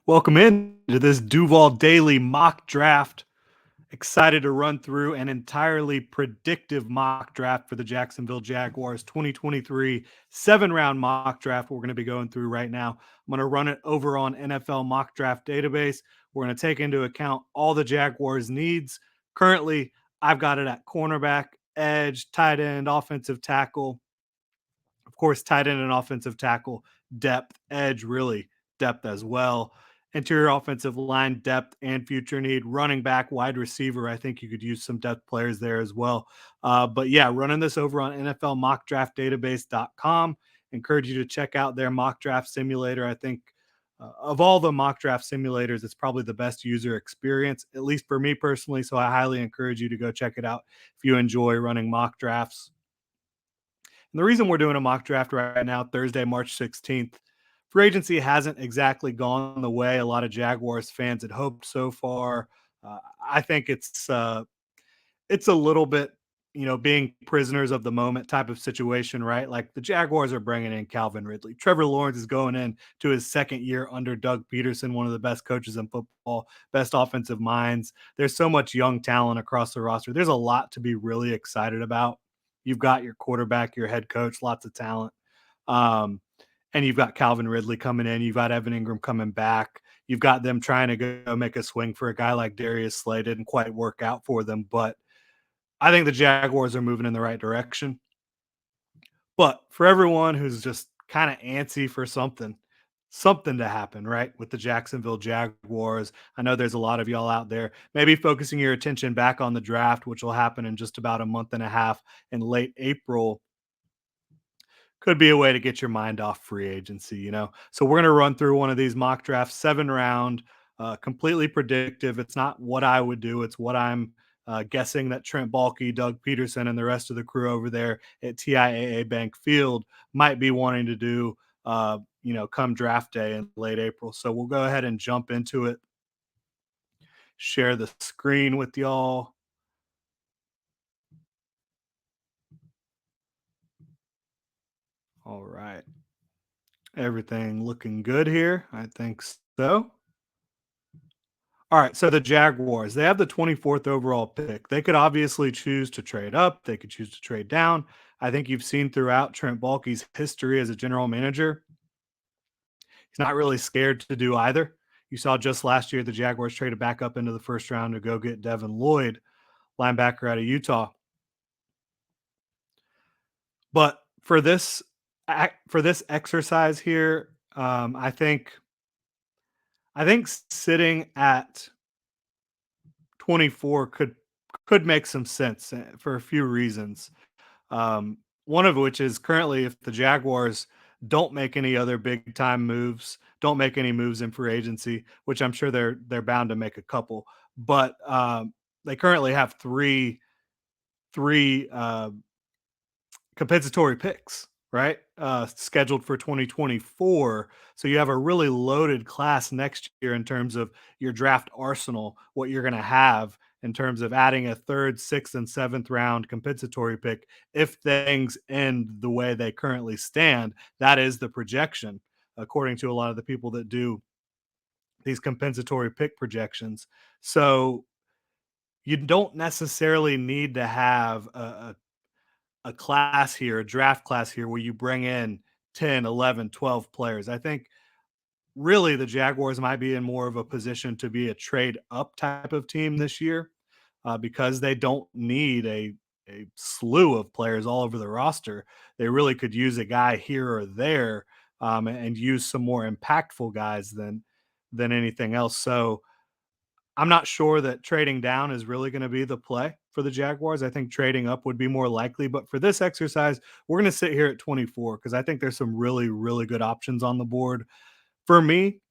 Welcome in to this Duval Daily mock draft. Excited to run through an entirely predictive mock draft for the Jacksonville Jaguars 2023 7 round mock draft. We're going to be going through right now. I'm going to run it over on NFL mock draft database. We're going to take into account all the Jaguars' needs. Currently, I've got it at cornerback, edge, tight end, offensive tackle, of course, tight end and offensive tackle, depth, edge, really depth as well. Interior offensive line, depth and future need. Running back, wide receiver. I think you could use some depth players there as well. But yeah, running this over on NFL mockdraftdatabase.com. Encourage you to check out their mock draft simulator. I think of all the mock draft simulators, it's probably the best user experience, at least for me personally. So I highly encourage you to go check it out if you enjoy running mock drafts. And the reason we're doing a mock draft right now, Thursday, March 16th, free agency hasn't exactly gone the way a lot of Jaguars fans had hoped so far. I think it's a little bit, being prisoners of the moment type of situation, right? Like the Jaguars are bringing in Calvin Ridley. Trevor Lawrence is going in to his second year under Doug Peterson, one of the best coaches in football, best offensive minds. There's so much young talent across the roster. There's a lot to be really excited about. You've got your quarterback, your head coach, lots of talent. Um, and you've got Calvin Ridley coming in. You've got Evan Ingram coming back. You've got them trying to go make a swing for a guy like Darius Slay. Didn't quite work out for them, but I think the Jaguars are moving in the right direction. But for everyone who's just kind of antsy for something to happen, right? With the Jacksonville Jaguars. I know there's a lot of y'all out there maybe focusing your attention back on the draft, which will happen in just about a month and a half in late April. Could be a way to get your mind off free agency. So we're going to run through one of these mock drafts, 7 round, completely predictive. It's not what I would do, it's what I'm guessing that Trent Baalke, Doug Peterson, and the rest of the crew over there at TIAA Bank Field might be wanting to do, come draft day in late April. So we'll go ahead and jump into it, share the screen with y'all. All right. Everything looking good here. I think so. All right, so the Jaguars, they have the 24th overall pick. They could obviously choose to trade up, they could choose to trade down. I think you've seen throughout Trent Baalke's history as a general manager, he's not really scared to do either. You saw just last year the Jaguars traded back up into the first round to go get Devin Lloyd, linebacker out of Utah. But for this exercise here, I think sitting at 24 could make some sense for a few reasons. One of which is currently if the Jaguars don't make any other big time moves, don't make any moves in free agency, which I'm sure they're bound to make a couple, but they currently have three compensatory picks, right? Scheduled for 2024. So you have a really loaded class next year in terms of your draft arsenal, what you're going to have in terms of adding a third, sixth, and seventh round compensatory pick. If things end the way they currently stand, that is the projection, according to a lot of the people that do these compensatory pick projections. So you don't necessarily need to have a class here, a draft class here where you bring in 10, 11, 12 players. I think really the Jaguars might be in more of a position to be a trade up type of team this year because they don't need a slew of players all over the roster. They really could use a guy here or there and use some more impactful guys than anything else. So I'm not sure that trading down is really going to be the play for the Jaguars. I think trading up would be more likely. But for this exercise, we're going to sit here at 24 because I think there's some really, really good options on the board. For me,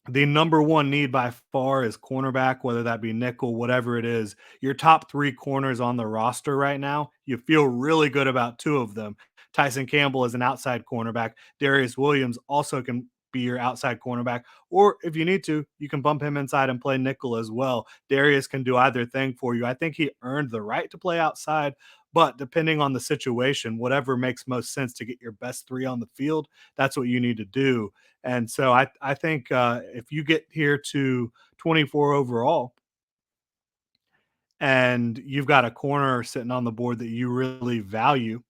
the number one need by far is cornerback, whether that be nickel, whatever it is. Your top three corners on the roster right now, you feel really good about two of them. Tyson Campbell is an outside cornerback. Darius Williams also can be your outside cornerback. Or if you need to, you can bump him inside and play nickel as well. Darius can do either thing for you. I think he earned the right to play outside, But depending on the situation, whatever makes most sense to get your best three on the field, that's what you need to do. And so I think if you get here to 24 overall and you've got a corner sitting on the board that you really value,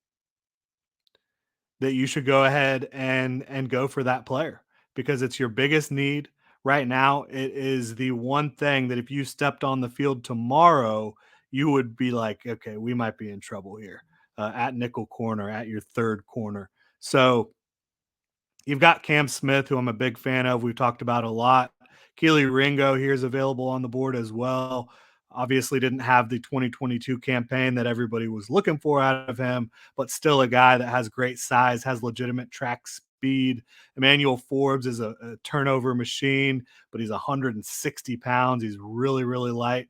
that you should go ahead and go for that player because it's your biggest need right now. It is the one thing that if you stepped on the field tomorrow, you would be like, okay, we might be in trouble here at nickel corner, at your third corner. So you've got Cam Smith, who I'm a big fan of. We've talked about a lot. Keely Ringo here is available on the board as well. Obviously, didn't have the 2022 campaign that everybody was looking for out of him, but still a guy that has great size, has legitimate track speed. Emmanuel Forbes is a turnover machine, but he's 160 pounds. He's really, really light.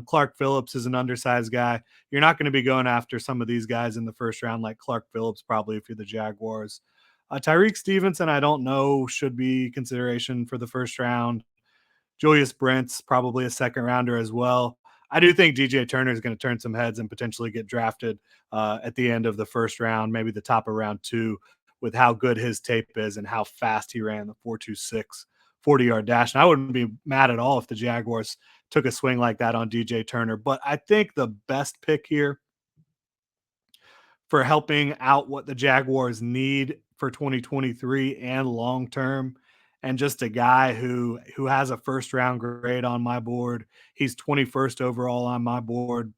Clark Phillips is an undersized guy. You're not going to be going after some of these guys in the first round like Clark Phillips, probably, if you're the Jaguars. Tyreek Stevenson, I don't know, should be consideration for the first round. Julius Brent's probably a second rounder as well. I do think DJ Turner is going to turn some heads and potentially get drafted at the end of the first round, maybe the top of round two, with how good his tape is and how fast he ran the 4.26 40-yard dash. And I wouldn't be mad at all if the Jaguars took a swing like that on DJ Turner. But I think the best pick here for helping out what the Jaguars need for 2023 and long term. And just a guy who has a first round grade on my board. He's 21st overall on my board.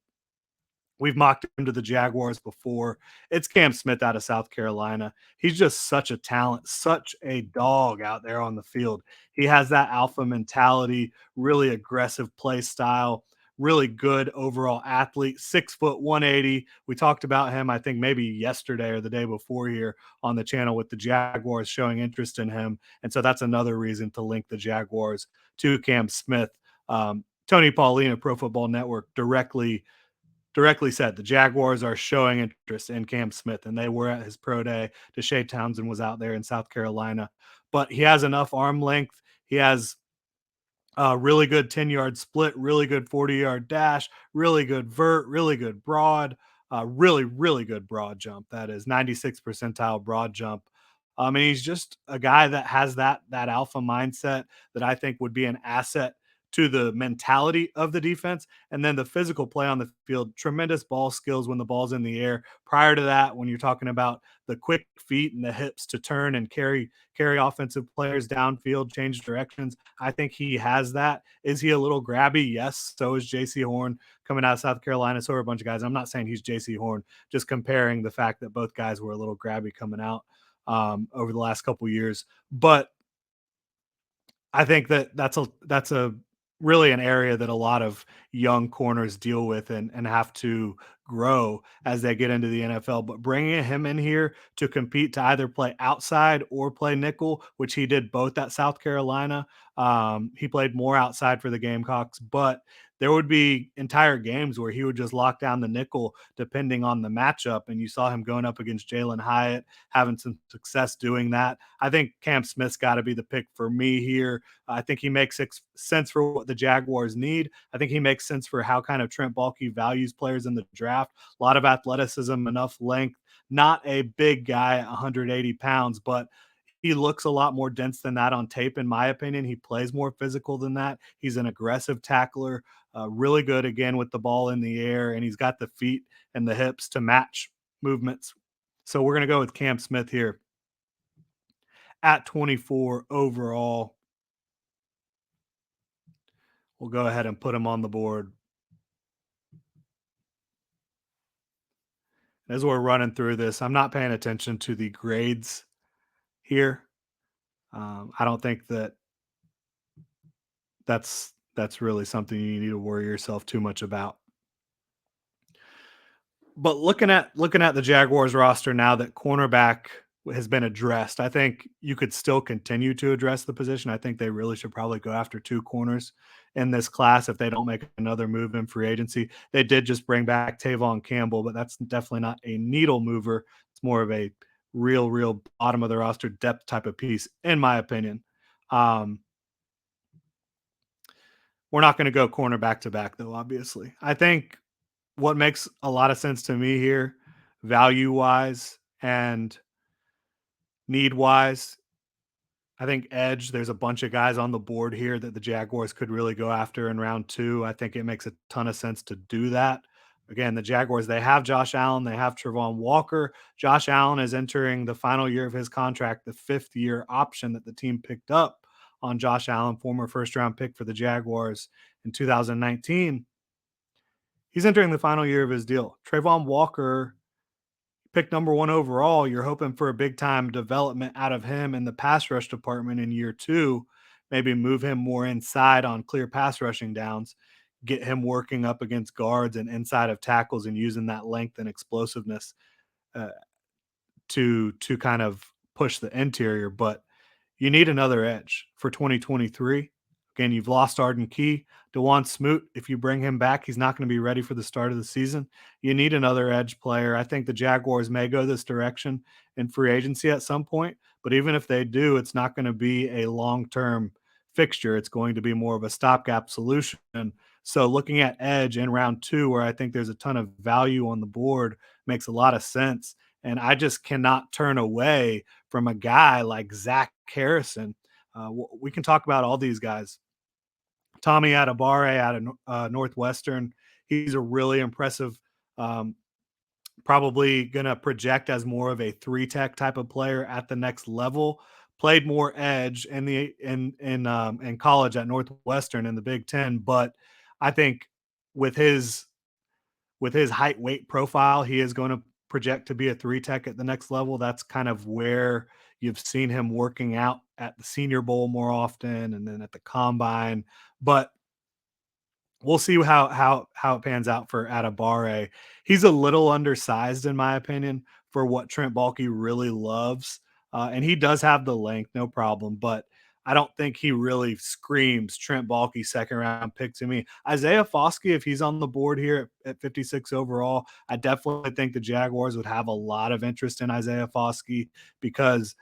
We've mocked him to the Jaguars before. It's Cam Smith out of South Carolina. He's just such a talent, such a dog out there on the field. He has that alpha mentality, really aggressive play style, really good overall athlete, 6 foot 180. We talked about him, I think maybe yesterday or the day before here on the channel with the Jaguars showing interest in him. And so that's another reason to link the Jaguars to Cam Smith. Tony Pauline of Pro Football Network directly said the Jaguars are showing interest in Cam Smith, and they were at his pro day. Deshae Townsend was out there in South Carolina, but he has enough arm length. He has really good 10-yard split, really good 40-yard dash, really good vert, really good broad, really, really good broad jump. That is 96 percentile broad jump. And he's just a guy that has that alpha mindset that I think would be an asset to the mentality of the defense. And then the physical play on the field, tremendous ball skills when the ball's in the air. Prior to that, when you're talking about the quick feet and the hips to turn and carry offensive players downfield, change directions, I think he has that. Is he a little grabby? Yes. So is JC Horn coming out of South Carolina. So are a bunch of guys. I'm not saying he's JC Horn, just comparing the fact that both guys were a little grabby coming out over the last couple years. But I think that that's a really an area that a lot of young corners deal with and have to grow as they get into the NFL. But bringing him in here to compete to either play outside or play nickel, which he did both at South Carolina. He played more outside for the Gamecocks, but there would be entire games where he would just lock down the nickel depending on the matchup. And you saw him going up against Jalen Hyatt, having some success doing that. I think Cam Smith's got to be the pick for me here. I think he makes sense for what the Jaguars need. I think he makes sense for how kind of Trent Baalke values players in the draft. A lot of athleticism, enough length, not a big guy, 180 pounds, but he looks a lot more dense than that on tape, in my opinion. He plays more physical than that. He's an aggressive tackler, really good again with the ball in the air, and he's got the feet and the hips to match movements. So we're going to go with Cam Smith here at 24 overall. We'll go ahead and put him on the board. As we're running through this, I'm not paying attention to the grades here. I don't think that's really something you need to worry yourself too much about. But looking at the Jaguars roster now that cornerback has been addressed, I think you could still continue to address the position. I think they really should probably go after two corners in this class if they don't make another move in free agency. They did just bring back Tavon Campbell, but that's definitely not a needle mover. It's more of a real bottom of the roster depth type of piece, in my opinion. Um, we're not going to go corner back to back, though, obviously. I think what makes a lot of sense to me here, value wise and need wise, I think edge, there's a bunch of guys on the board here that the Jaguars could really go after in round 2. I think it makes a ton of sense to do that. Again, the Jaguars, they have Josh Allen, they have Trevon Walker. Josh Allen is entering the final year of his contract, the 5th year option that the team picked up on Josh Allen, former first round pick for the Jaguars in 2019. He's entering the final year of his deal. Trayvon Walker, pick number 1 overall, you're hoping for a big time development out of him in the pass rush department in year 2, maybe move him more inside on clear pass rushing downs, get him working up against guards and inside of tackles and using that length and explosiveness uh, to kind of push the interior, but you need another edge for 2023. Again, you've lost Arden Key. Dewan Smoot, if you bring him back, he's not going to be ready for the start of the season. You need another edge player. I think the Jaguars may go this direction in free agency at some point, but even if they do, it's not going to be a long-term fixture. It's going to be more of a stopgap solution. So looking at edge in round 2, where I think there's a ton of value on the board, makes a lot of sense. And I just cannot turn away from a guy like Zach Harrison. We can talk about all these guys. Tommy Adibare out of Northwestern. He's a really impressive, um, probably going to project as more of a 3 tech type of player at the next level. Played more edge in college at Northwestern in the Big Ten, but I think with his height weight profile, he is going to project to be a 3 tech at the next level. That's kind of where you've seen him working out at the Senior Bowl more often and then at the combine. But we'll see how it pans out for Adibare. He's a little undersized in my opinion for what Trent Baalke really loves, and he does have the length, no problem. But I don't think he really screams Trent Baalke second round pick to me. Isaiah Foskey, if he's on the board here at 56 overall, I definitely think the Jaguars would have a lot of interest in Isaiah Foskey because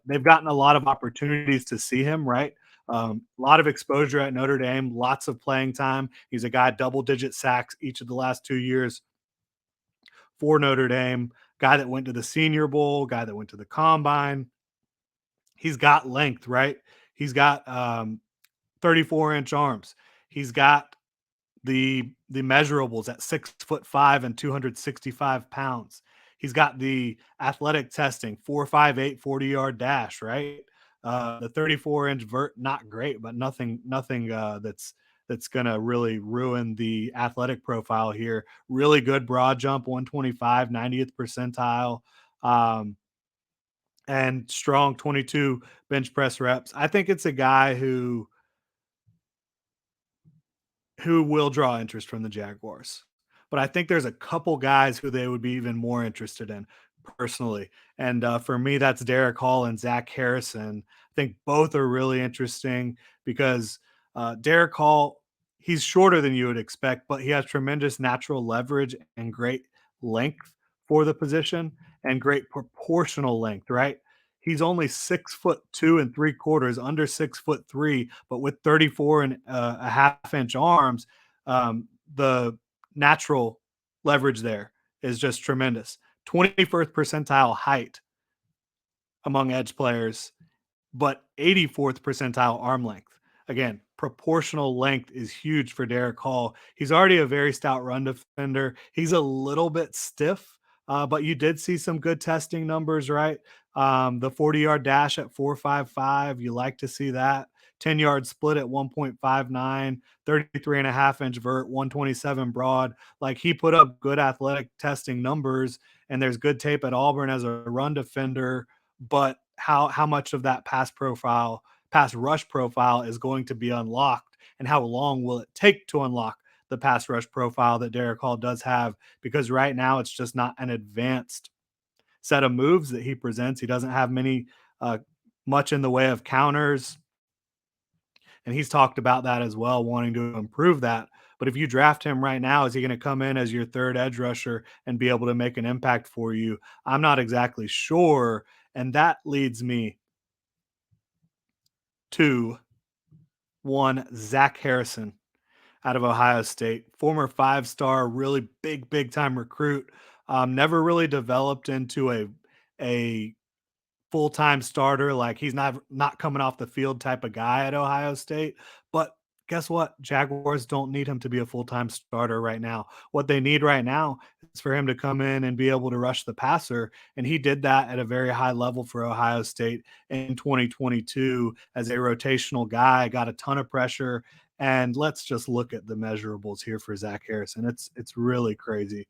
they've gotten a lot of opportunities to see him, right? A lot of exposure at Notre Dame, lots of playing time. He's a guy double-digit sacks each of the last 2 years for Notre Dame. Guy that went to the Senior Bowl, guy that went to the Combine. He's got length, right? He's got 34-inch arms. He's got the measurables at 6'5" and 265 pounds. He's got the athletic testing, 4.58 40-yard dash, right? The 34-inch vert, not great, but nothing that's gonna really ruin the athletic profile here. Really good broad jump, 125, 90th percentile. Um, and strong 22 bench press reps. I think it's a guy who will draw interest from the Jaguars. But I think there's a couple guys who they would be even more interested in personally. And for me, that's Derek Hall and Zach Harrison. I think both are really interesting because Derek Hall, he's shorter than you would expect, but he has tremendous natural leverage and great length for the position and great proportional length, right? He's only 6'2 3/4", under 6'3", but with 34 and a half inch arms, the natural leverage there is just tremendous. 21st percentile height among edge players, but 84th percentile arm length. Again, proportional length is huge for Derek Hall. He's already a very stout run defender. He's a little bit stiff, but you did see some good testing numbers, right? The 40-yard dash at 4.55, you like to see that. 10-yard split at 1.59, 33 and a half inch vert, 127 broad. Like he put up good athletic testing numbers, and there's good tape at Auburn as a run defender, but how much of that pass rush profile is going to be unlocked, and how long will it take to unlock the pass rush profile that Derek Hall does have? Because right now it's just not an advanced set of moves that he presents. He doesn't have uh, much in the way of counters, and he's talked about that as well, wanting to improve that. But if you draft him right now, is he going to come in as your third edge rusher and be able to make an impact for you? I'm not exactly sure. And that leads me to one Zach Harrison out of Ohio State. Former 5-star, really big time recruit. Never really developed into a full-time starter, like, he's not coming off the field type of guy at Ohio State, but guess what? Jaguars don't need him to be a full-time starter right now. What they need right now is for him to come in and be able to rush the passer, and he did that at a very high level for Ohio State in 2022 as a rotational guy, got a ton of pressure, and let's just look at the measurables here for Zach Harrison. It's really crazy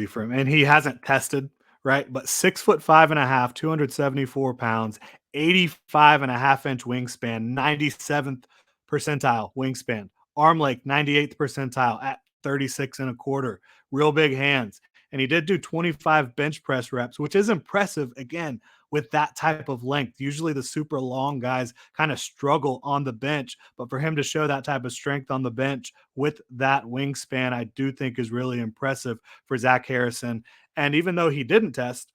for him, and he hasn't tested, right? But 6'5" and a half, 274 pounds, 85 and a half inch wingspan, 97th percentile wingspan, arm length, 98th percentile at 36 and a quarter, real big hands. And he did do 25 bench press reps, which is impressive again with that type of length. Usually the super long guys kind of struggle on the bench, but for him to show that type of strength on the bench with that wingspan, I do think is really impressive for Zach Harrison. And even though he didn't test,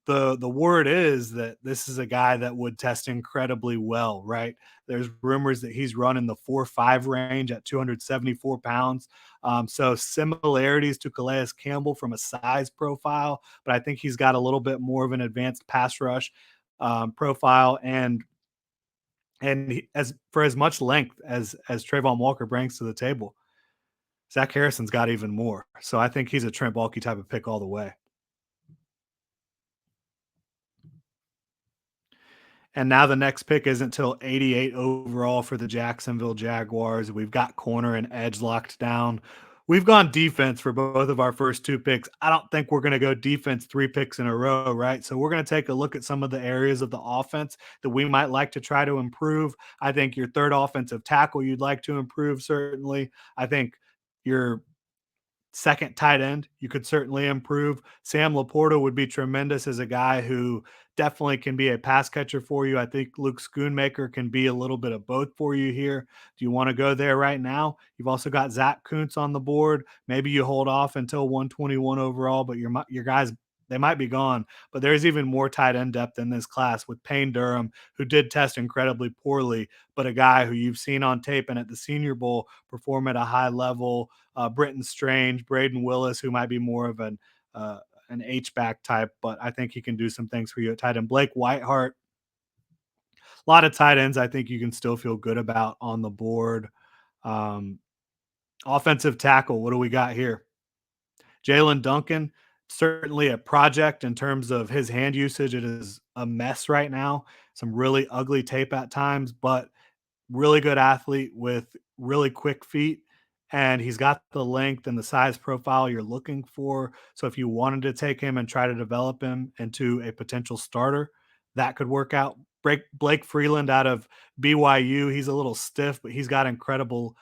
the word is that this is a guy that would test incredibly well, right? There's rumors that he's running the 4.5 range at 274 pounds. So similarities to Calais Campbell from a size profile, but I think he's got a little bit more of an advanced pass rush profile, and as for as much length as Trayvon Walker brings to the table, Zach Harrison's got even more. So I think he's a Trent Baalke type of pick all the way. And now the next pick isn't till 88 overall for the Jacksonville Jaguars. We've got corner and edge locked down. We've gone defense for both of our first two picks. I don't think we're going to go defense three picks in a row, right? So we're going to take a look at some of the areas of the offense that we might like to try to improve. I think your third offensive tackle you'd like to improve, certainly. I think your second tight end, you could certainly improve. Sam Laporta would be tremendous as a guy who definitely can be a pass catcher for you. I think Luke Schoonmaker can be a little bit of both for you here. Do you want to go there right now? You've also got Zach Kuntz on the board. Maybe you hold off until 121 overall, but your guys, they might be gone. But there's even more tight end depth in this class with Payne Durham, who did test incredibly poorly, but a guy who you've seen on tape and at the Senior Bowl perform at a high level. Britton Strange, Braden Willis, who might be more of an H back type, but I think he can do some things for you at tight end. Blake Whiteheart, a lot of tight ends. I think you can still feel good about on the board. Um, Offensive tackle, what do we got here? Jalen Duncan, certainly a project in terms of his hand usage. It is a mess right now. Some really ugly tape at times, but really good athlete with really quick feet, and he's got the length and the size profile you're looking for. So if you wanted to take him and try to develop him into a potential starter, that could work out. Blake Freeland out of BYU, he's a little stiff, but he's got incredible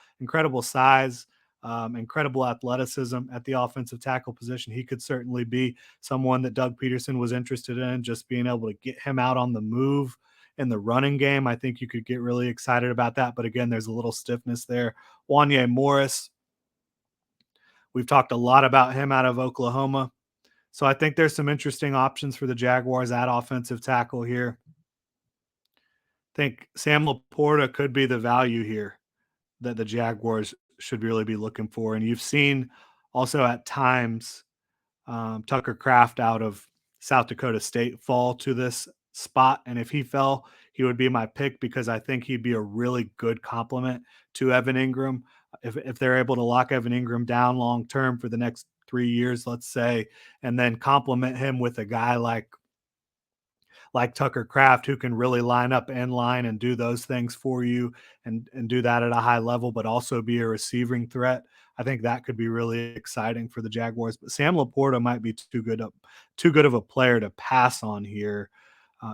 size, incredible athleticism at the offensive tackle position. He could certainly be someone that Doug Peterson was interested in, just being able to get him out on the move in the running game. I think you could get really excited about that. But again, there's a little stiffness there. Wanye Morris, we've talked a lot about him out of Oklahoma. So I think there's some interesting options for the Jaguars at offensive tackle here. I think Sam Laporta could be the value here that the Jaguars should really be looking for. And you've seen also at times Tucker Kraft out of South Dakota State fall to this spot. And if he fell, he would be my pick because I think he'd be a really good complement to Evan Ingram. If they're able to lock Evan Ingram down long term for the next 3 years, let's say, and then complement him with a guy like Tucker Kraft, who can really line up in line and do those things for you and do that at a high level, but also be a receiving threat. I think that could be really exciting for the Jaguars. But Sam Laporta might be too good of a player to pass on here.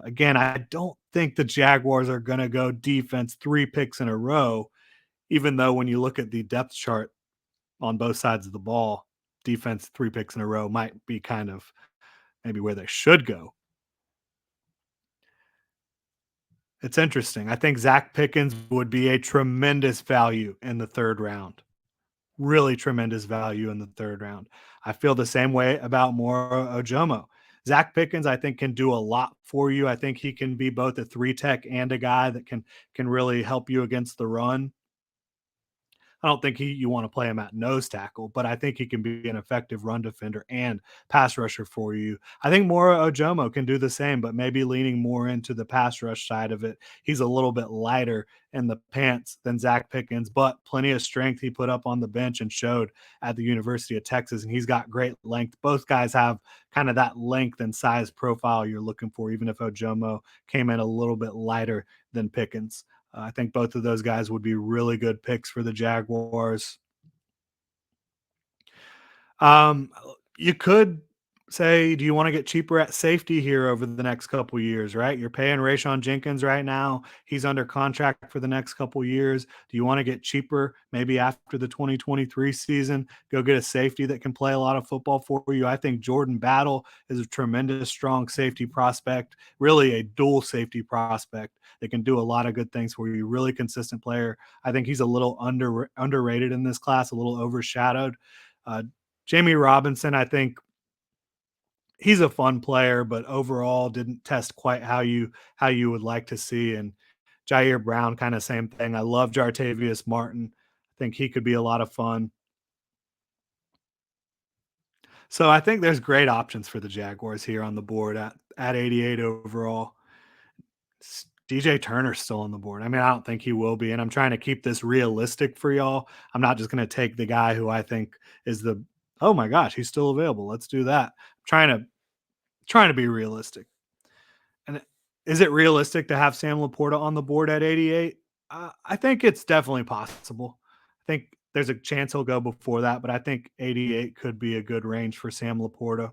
Again, I don't think the Jaguars are going to go defense three picks in a row, even though when you look at the depth chart on both sides of the ball, defense three picks in a row might be kind of maybe where they should go. It's interesting. I think Zach Pickens would be a tremendous value in the third round. Really tremendous value in the third round. I feel the same way about Moro Ojomo. Zach Pickens, I think, can do a lot for you. I think he can be both a three tech and a guy that can really help you against the run. I don't think you want to play him at nose tackle, but I think he can be an effective run defender and pass rusher for you. I think Mora Ojomo can do the same, but maybe leaning more into the pass rush side of it. He's a little bit lighter in the pants than Zach Pickens, but plenty of strength he put up on the bench and showed at the University of Texas. And he's got great length. Both guys have kind of that length and size profile you're looking for, even if Ojomo came in a little bit lighter than Pickens. I think both of those guys would be really good picks for the Jaguars. Um, you could say, do you want to get cheaper at safety here over the next couple years, right? You're paying Rayshon Jenkins right now. He's under contract for the next couple years. Do you want to get cheaper maybe after the 2023 season? Go get a safety that can play a lot of football for you. I think Jordan Battle is a tremendous strong safety prospect, really a dual safety prospect that can do a lot of good things for you. Really consistent player. I think he's a little underrated in this class, a little overshadowed. Jamie Robinson, I think he's a fun player, but overall didn't test quite how you would like to see. And Jair Brown, kind of same thing. I love Jartavius Martin. I think he could be a lot of fun. So I think there's great options for the Jaguars here on the board at 88 overall. DJ Turner's still on the board. I mean, I don't think he will be, and I'm trying to keep this realistic for y'all. I'm not just going to take the guy who I think is the oh my gosh, he's still available. Let's do that. Trying to be realistic. And is it realistic to have Sam Laporta on the board at 88? I think it's definitely possible. I think there's a chance he'll go before that, but I think 88 could be a good range for Sam Laporta.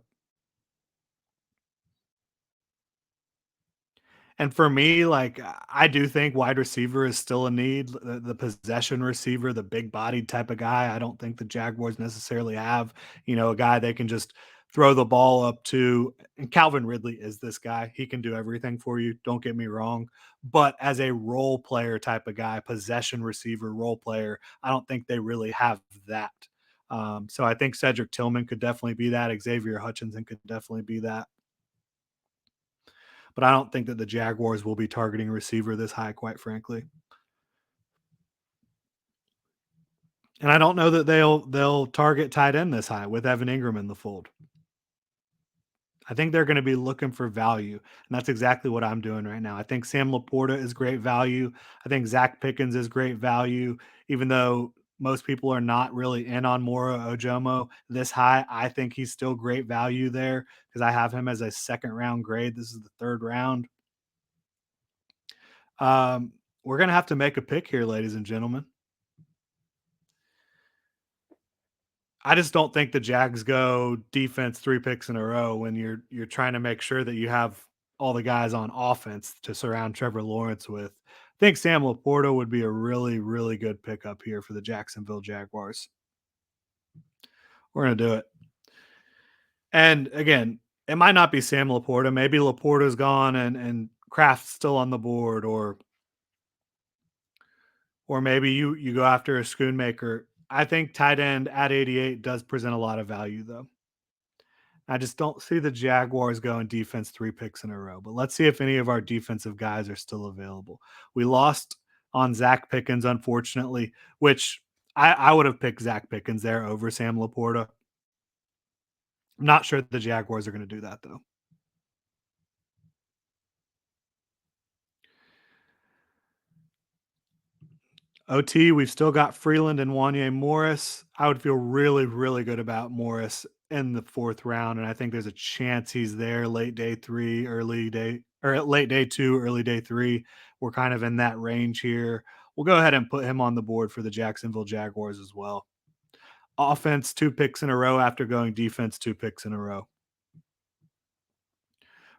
And for me, like, I do think wide receiver is still a need. The possession receiver, the big bodied type of guy. I don't think the Jaguars necessarily have, a guy they can just throw the ball up to. And Calvin Ridley is this guy. He can do everything for you. Don't get me wrong. But as a role player type of guy, possession receiver, role player, I don't think they really have that. So I think Cedric Tillman could definitely be that. Xavier Hutchinson could definitely be that, but I don't think that the Jaguars will be targeting receiver this high, quite frankly. And I don't know that they'll target tight end this high with Evan Ingram in the fold. I think they're going to be looking for value, and that's exactly what I'm doing right now. I think Sam Laporta is great value. I think Zach Pickens is great value, even though most people are not really in on Mora Ojomo this high. I think he's still great value there because I have him as a second round grade. This is the third round. Um, we're going to have to make a pick here, ladies and gentlemen. I just don't think the Jags go defense 3 picks in a row when you're trying to make sure that you have all the guys on offense to surround Trevor Lawrence with. I think Sam Laporta would be a really, really good pickup here for the Jacksonville Jaguars. We're gonna do it. And again, it might not be Sam Laporta. Maybe Laporta's gone and Kraft's still on the board, or maybe you go after a Schoonmaker. I think tight end at 88 does present a lot of value though. I just don't see the Jaguars going defense 3 picks in a row, but let's see if any of our defensive guys are still available. We lost on Zach Pickens, unfortunately, which I would have picked Zach Pickens there over Sam Laporta. I'm not sure the Jaguars are going to do that, though. OT, we've still got Freeland and Wanye Morris. I would feel really, really good about Morris in the fourth round, and I think there's a chance he's there late day three, early day, or late day two, early day three. We're kind of in that range here. We'll go ahead and put him on the board for the Jacksonville Jaguars as well. Offense, 2 picks in a row after going defense, 2 picks in a row.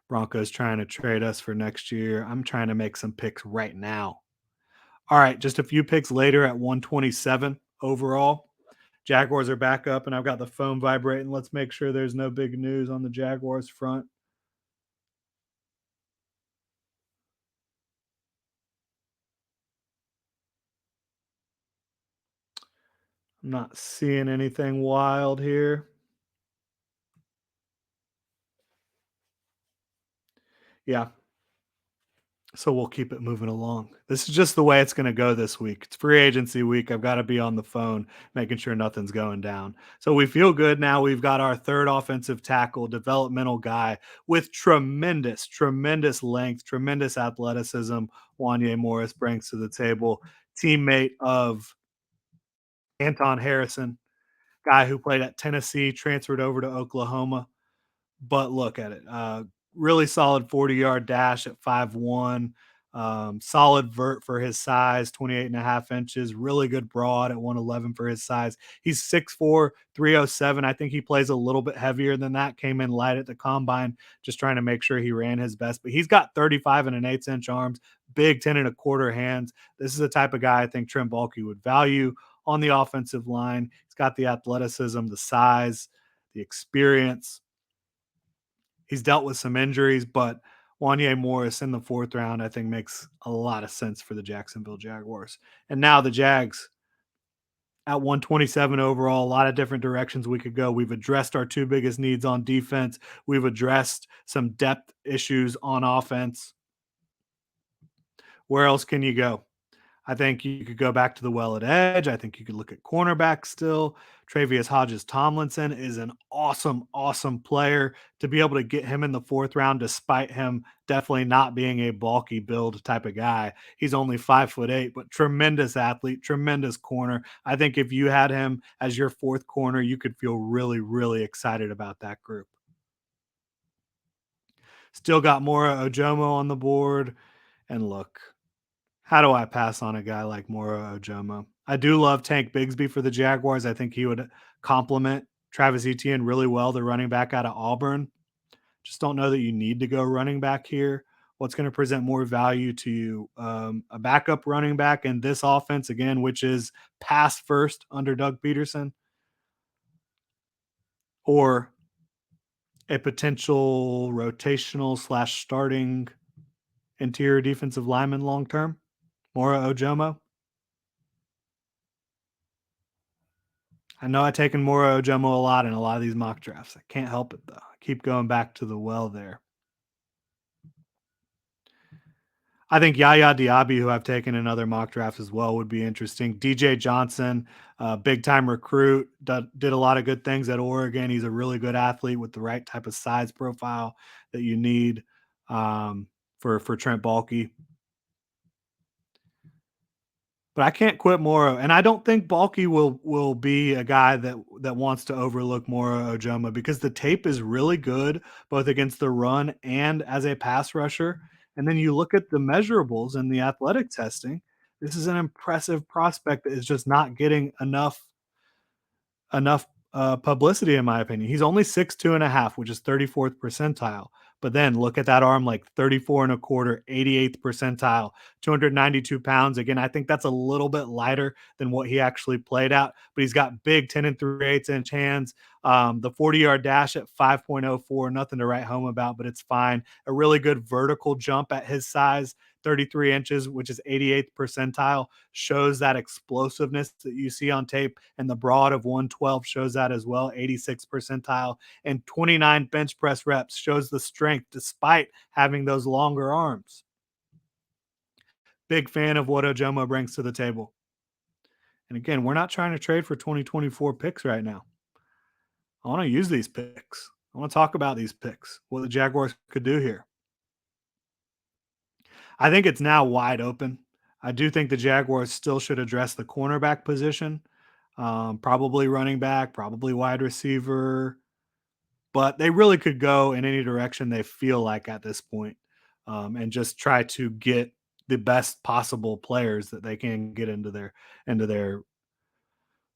Broncos trying to trade us for next year. I'm trying to make some picks right now. All right, just a few picks later at 127 overall. Jaguars are back up, and I've got the phone vibrating. Let's make sure there's no big news on the Jaguars front. I'm not seeing anything wild here. Yeah. So we'll keep it moving along. This is just the way it's going to go this week. It's free agency week. I've got to be on the phone making sure nothing's going down. So we feel good now. We've got our third offensive tackle, developmental guy with tremendous, tremendous length, tremendous athleticism. Wanye Morris brings to the table, teammate of Anton Harrison, guy who played at Tennessee, transferred over to Oklahoma. But look at it. Really solid 40-yard dash at 5'1". Solid vert for his size, 28 and a half inches. Really good broad at 111 for his size. He's 6'4", 307. I think he plays a little bit heavier than that. Came in light at the combine, just trying to make sure he ran his best. But he's got 35 and an eighth inch arms, big 10 and a quarter hands. This is the type of guy I think Trent Baalke would value on the offensive line. He's got the athleticism, the size, the experience. He's dealt with some injuries, but Wanye Morris in the fourth round, I think, makes a lot of sense for the Jacksonville Jaguars. And now the Jags at 127 overall, a lot of different directions we could go. We've addressed our two biggest needs on defense. We've addressed some depth issues on offense. Where else can you go? I think you could go back to the well at edge. I think you could look at cornerback still. Travius Hodges Tomlinson is an awesome, awesome player. To be able to get him in the fourth round, despite him definitely not being a bulky build type of guy. He's only 5'8", but tremendous athlete, tremendous corner. I think if you had him as your fourth corner, you could feel really, really excited about that group. Still got Mora Ojomo on the board. And look, how do I pass on a guy like Moro Ojomo? I do love Tank Bigsby for the Jaguars. I think he would complement Travis Etienne really well, the running back out of Auburn. Just don't know that you need to go running back here. What's going to present more value to you? A backup running back in this offense, again, which is pass first under Doug Peterson, or a potential rotational slash starting interior defensive lineman long term? Mora Ojomo? I know I've taken Moro Ojomo a lot in a lot of these mock drafts. I can't help it though. I keep going back to the well there. I think Yaya Diaby, who I've taken in other mock drafts as well, would be interesting. DJ Johnson, big time recruit, did a lot of good things at Oregon. He's a really good athlete with the right type of size profile that you need for Trent Baalke. But I can't quit Moro, and I don't think Balky will be a guy that wants to overlook Moro Ojoma because the tape is really good both against the run and as a pass rusher. And then you look at the measurables and the athletic testing. This is an impressive prospect that is just not getting enough publicity, in my opinion. He's only 6'2" and a half, which is 34th percentile. But then look at that arm, like 34 and a quarter, 88th percentile, 292 pounds. Again, I think that's a little bit lighter than what he actually played out, but he's got big 10 and 3/8 inch hands. The 40-yard dash at 5.04, nothing to write home about, but it's fine. A really good vertical jump at his size, 33 inches, which is 88th percentile, shows that explosiveness that you see on tape. And the broad of 112 shows that as well, 86th percentile. And 29 bench press reps shows the strength despite having those longer arms. Big fan of what Ojomo brings to the table. And again, we're not trying to trade for 2024 picks right now. I want to use these picks. I want to talk about these picks, what the Jaguars could do here. I think it's now wide open. I do think the Jaguars still should address the cornerback position, probably running back, probably wide receiver, but they really could go in any direction they feel like at this point, and just try to get the best possible players that they can get into their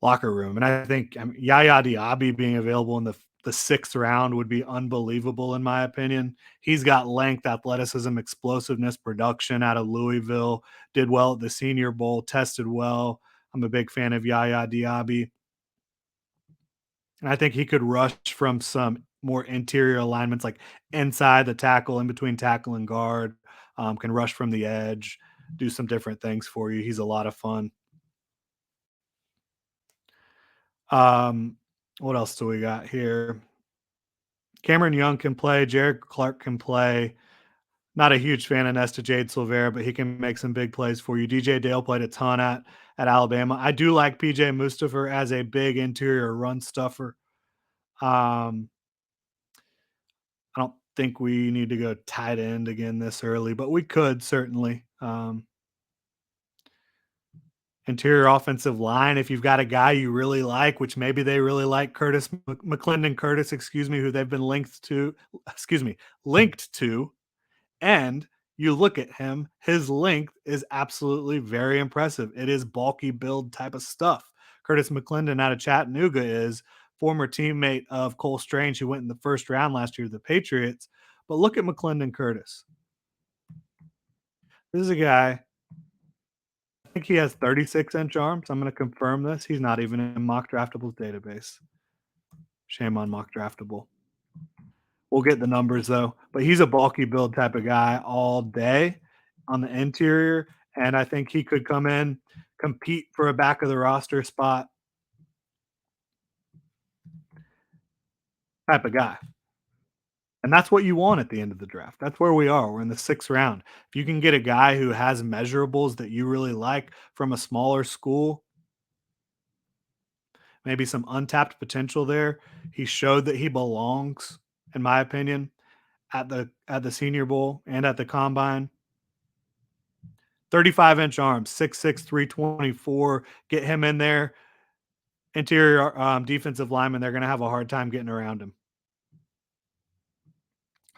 locker room. And I think Yaya Diaby being available in the sixth round would be unbelievable in my opinion. He's got length, athleticism, explosiveness, production out of Louisville. Did well at the Senior Bowl, tested well. I'm a big fan of Yaya Diaby, and I think he could rush from some more interior alignments, like inside the tackle, in between tackle and guard. Can rush from the edge, do some different things for you. He's a lot of fun. Um, what else do we got here? Cameron Young can play. Jared Clark can play. Not a huge fan of Nesta Jade Silvera, but he can make some big plays for you. DJ Dale played a ton at Alabama. I do like PJ Mustipher as a big interior run stuffer. Um, I don't think we need to go tight end again this early, but we could certainly. Interior offensive line, if you've got a guy you really like, which maybe they really like McClendon Curtis, excuse me, who they've been linked to, and you look at him, his length is absolutely very impressive. It is bulky build type of stuff. Curtis McClendon out of Chattanooga is former teammate of Cole Strange, who went in the first round last year to the Patriots. But look at McClendon Curtis. This is a guy, I think he has 36-inch arms. I'm going to confirm this. He's not even in Mock Draftable's database. Shame on Mock Draftable. We'll get the numbers though, but he's a bulky build type of guy all day on the interior, and I think he could come in, compete for a back of the roster spot type of guy. And that's what you want at the end of the draft. That's where we are. We're in the sixth round. If you can get a guy who has measurables that you really like from a smaller school, maybe some untapped potential there. He showed that he belongs, in my opinion, at the Senior Bowl and at the Combine. 35-inch arms, 6'6", 324. Get him in there. Interior defensive lineman, they're going to have a hard time getting around him.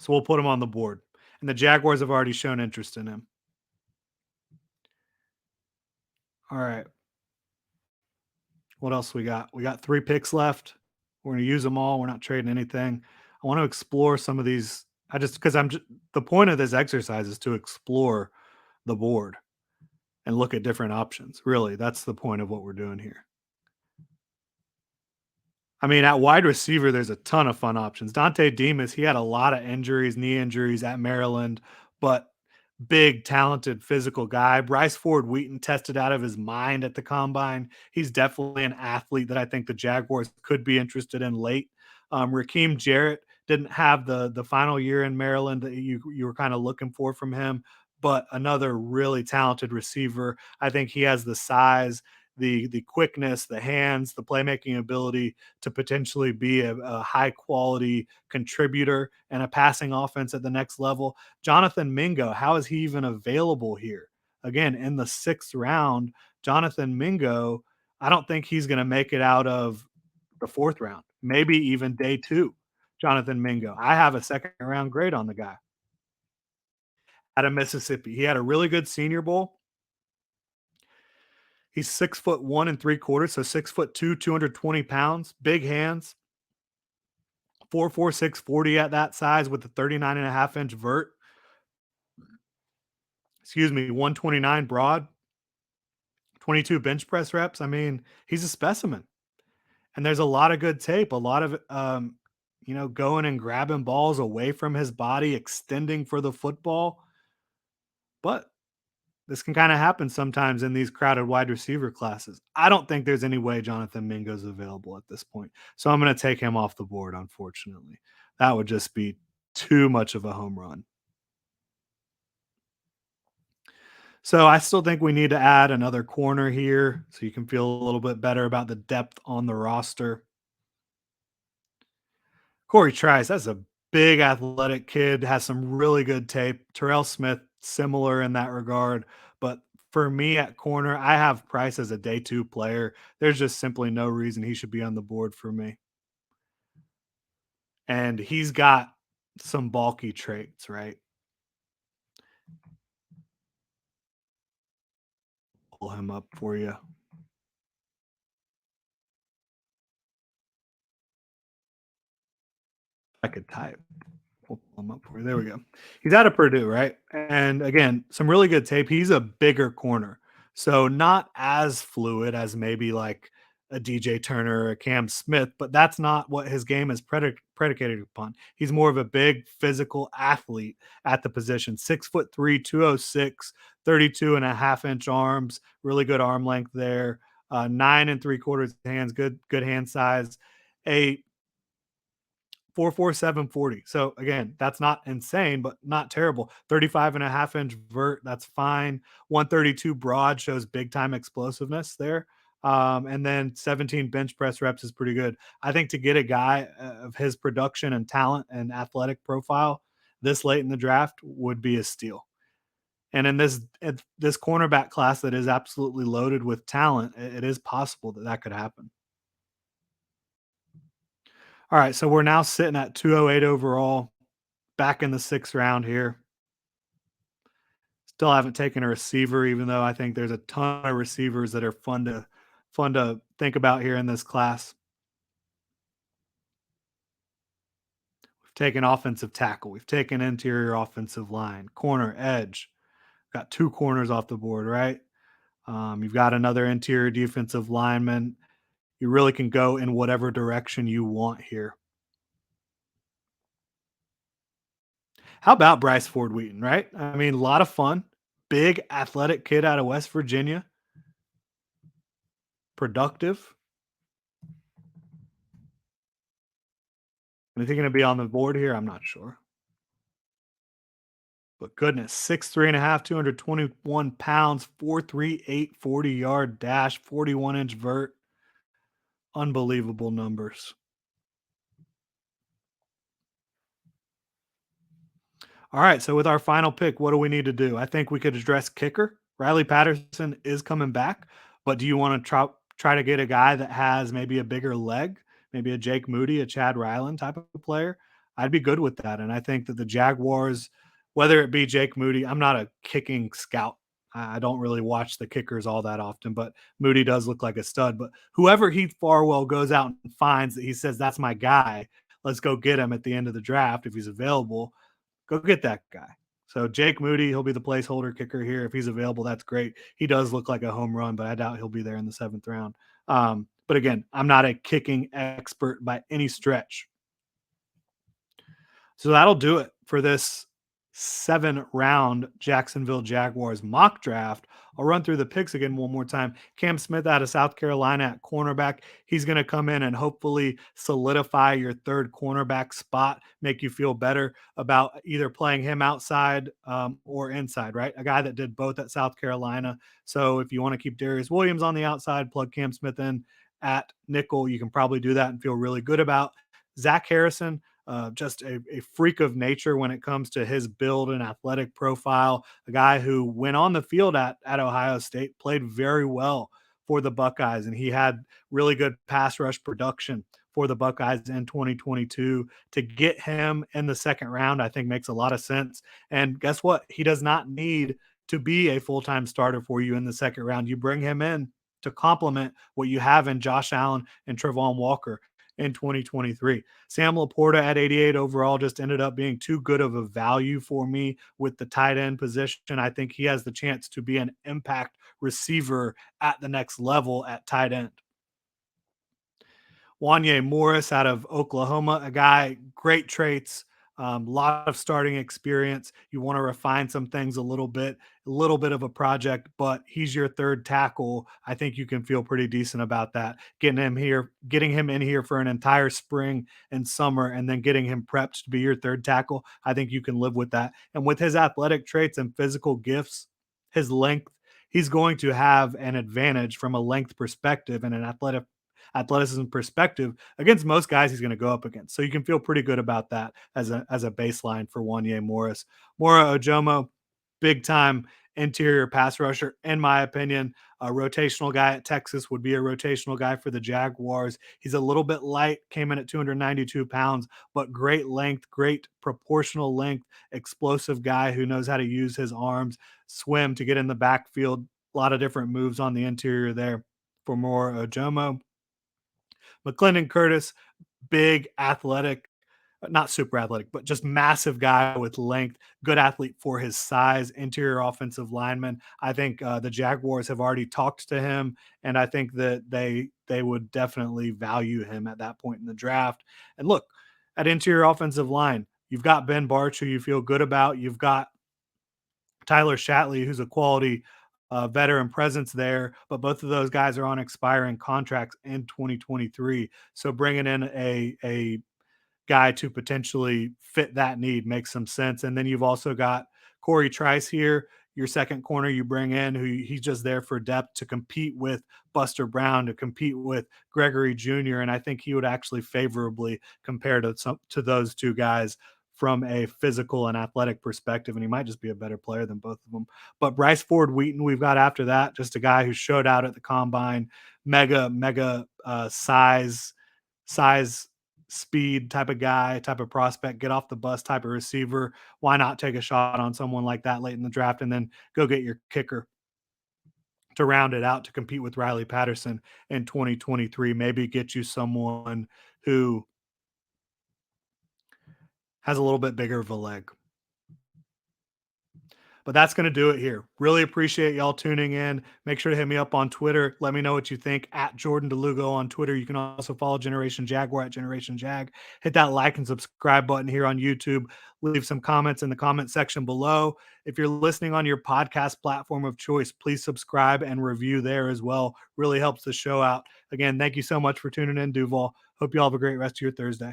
So we'll put him on the board. And the Jaguars have already shown interest in him. All right. What else we got? We got 3 picks left. We're going to use them all. We're not trading anything. I want to explore some of these. The point of this exercise is to explore the board and look at different options. Really, that's the point of what we're doing here. I mean, at wide receiver, there's a ton of fun options. Dante Demas, he had a lot of injuries, knee injuries at Maryland, but big, talented, physical guy. Bryce Ford Wheaton tested out of his mind at the combine. He's definitely an athlete that I think the Jaguars could be interested in late. Raheem Jarrett didn't have the final year in Maryland that you were kind of looking for from him, but another really talented receiver. I think he has the size, the quickness, the hands, the playmaking ability to potentially be a high quality contributor and a passing offense at the next level. Jonathan Mingo, how is he even available here? Again, in the 6th round, Jonathan Mingo, I don't think he's going to make it out of the 4th round, maybe even day 2. Jonathan Mingo. I have a 2nd round grade on the guy out of Mississippi. He had a really good Senior Bowl. He's 6'1" 3/4", so 6'2", 220 pounds, big hands, 4'4", 640 at that size with a 39.5-inch vert. Excuse me, 129 broad, 22 bench press reps. I mean, he's a specimen. And there's a lot of good tape, a lot of going and grabbing balls away from his body, extending for the football. But this can kind of happen sometimes in these crowded wide receiver classes. I don't think there's any way Jonathan Mingo's available at this point. So I'm going to take him off the board, unfortunately. That would just be too much of a home run. So I still think we need to add another corner here so you can feel a little bit better about the depth on the roster. Corey Trice, that's a big athletic kid, has some really good tape. Terrell Smith, similar in that regard. But for me at corner, I have Price as a day 2 player. There's just simply no reason he should be on the board for me. And he's got some bulky traits, right? Pull him up for you. I could type. We'll pull him up for you. There we go. He's out of Purdue, right? And again, some really good tape. He's a bigger corner. So not as fluid as maybe like a DJ Turner or a Cam Smith, but that's not what his game is predicated upon. He's more of a big physical athlete at the position. 6'3", 206, 32.5-inch arms, really good arm length there. 9 3/4 hands, good hand size. A 4.4740. So again, that's not insane, but not terrible. 35.5 inch vert, that's fine. 132 broad shows big time explosiveness there. And then 17 bench press reps is pretty good. I think to get a guy of his production and talent and athletic profile this late in the draft would be a steal. And in this cornerback class that is absolutely loaded with talent, it is possible that that could happen. All right, so we're now sitting at 208 overall, back in the sixth round here. Still haven't taken a receiver, even though I think there's a ton of receivers that are fun to think about here in this class. We've taken offensive tackle, we've taken interior offensive line, corner, edge. Got two corners off the board, right? You've got another interior defensive lineman. You really can go in whatever direction you want here. How about Bryce Ford Wheaton, right? I mean, a lot of fun. Big athletic kid out of West Virginia, productive. And is he going to be on the board here? I'm not sure. But goodness, 6'3.5", 221 pounds, 4.38, 40-yard dash, 41-inch vert. Unbelievable numbers. All right, so with our final pick, what do we need to do? I think we could address kicker. Riley Patterson is coming back, but do you want to try to get a guy that has maybe a bigger leg, maybe a Jake Moody, a Chad Ryland type of player? I'd be good with that, and I think that the Jaguars, whether it be Jake Moody, I'm not a kicking scout. I don't really watch the kickers all that often, but Moody does look like a stud. But whoever Heath Farwell goes out and finds that he says that's my guy, let's go get him at the end of the draft if he's available. Go get that guy. So Jake Moody, he'll be the placeholder kicker here. If he's available, that's great. He does look like a home run, but I doubt he'll be there in the seventh round. But again, I'm not a kicking expert by any stretch. So that'll do it for this 7 round Jacksonville Jaguars mock draft. I'll run through the picks again one more time. Cam Smith out of South Carolina at cornerback. He's going to come in and hopefully solidify your third cornerback spot, make you feel better about either playing him outside or inside, right? A guy that did both at South Carolina. So if you want to keep Darius Williams on the outside, plug Cam Smith in at nickel. You can probably do that and feel really good about Zach Harrison. Just a freak of nature when it comes to his build and athletic profile. A guy who went on the field at Ohio State, played very well for the Buckeyes, and he had really good pass rush production for the Buckeyes in 2022. To get him in the second round, I think makes a lot of sense. And guess what? He does not need to be a full time starter for you in the second round. You bring him in to complement what you have in Josh Allen and Trevon Walker in 2023. Sam Laporta at 88 overall just ended up being too good of a value for me with the tight end position. I think he has the chance to be an impact receiver at the next level at tight end. Wanye Morris out of Oklahoma, a guy, great traits, lot of starting experience. You want to refine some things a little bit of a project, but he's your third tackle. I think you can feel pretty decent about that. Getting him in here for an entire spring and summer, and then getting him prepped to be your third tackle. I think you can live with that. And with his athletic traits and physical gifts, his length, he's going to have an advantage from a length perspective and an athleticism perspective against most guys he's going to go up against. So you can feel pretty good about that as a baseline for Wanye Morris. Mora Ojomo, big time interior pass rusher, in my opinion. A rotational guy at Texas would be a rotational guy for the Jaguars. He's a little bit light, came in at 292 pounds, but great length, great proportional length, explosive guy who knows how to use his arms, swim to get in the backfield. A lot of different moves on the interior there for Mora Ojomo. McClendon Curtis, big, athletic, not super athletic, but just massive guy with length, good athlete for his size, interior offensive lineman. I think the Jaguars have already talked to him, and I think that they would definitely value him at that point in the draft. And look, at interior offensive line, you've got Ben Barch, who you feel good about. You've got Tyler Shatley, who's a quality veteran presence there, but both of those guys are on expiring contracts in 2023. So bringing in a guy to potentially fit that need makes some sense. And then you've also got Corey Trice here, your second corner you bring in, who he's just there for depth to compete with Buster Brown, to compete with Gregory Jr. And I think he would actually favorably compare to those two guys from a physical and athletic perspective, and he might just be a better player than both of them. But Bryce Ford Wheaton, we've got after that, just a guy who showed out at the combine, mega size, speed type of guy, type of prospect, get off the bus type of receiver. Why not take a shot on someone like that late in the draft and then go get your kicker to round it out to compete with Riley Patterson in 2023? Maybe get you someone who has a little bit bigger of a leg. But that's going to do it here. Really appreciate y'all tuning in. Make sure to hit me up on Twitter. Let me know what you think at Jordan DeLugo on Twitter. You can also follow Generation Jaguar at Generation Jag. Hit that like and subscribe button here on YouTube. Leave some comments in the comment section below. If you're listening on your podcast platform of choice, please subscribe and review there as well. Really helps the show out. Again, thank you so much for tuning in, Duval. Hope you all have a great rest of your Thursday.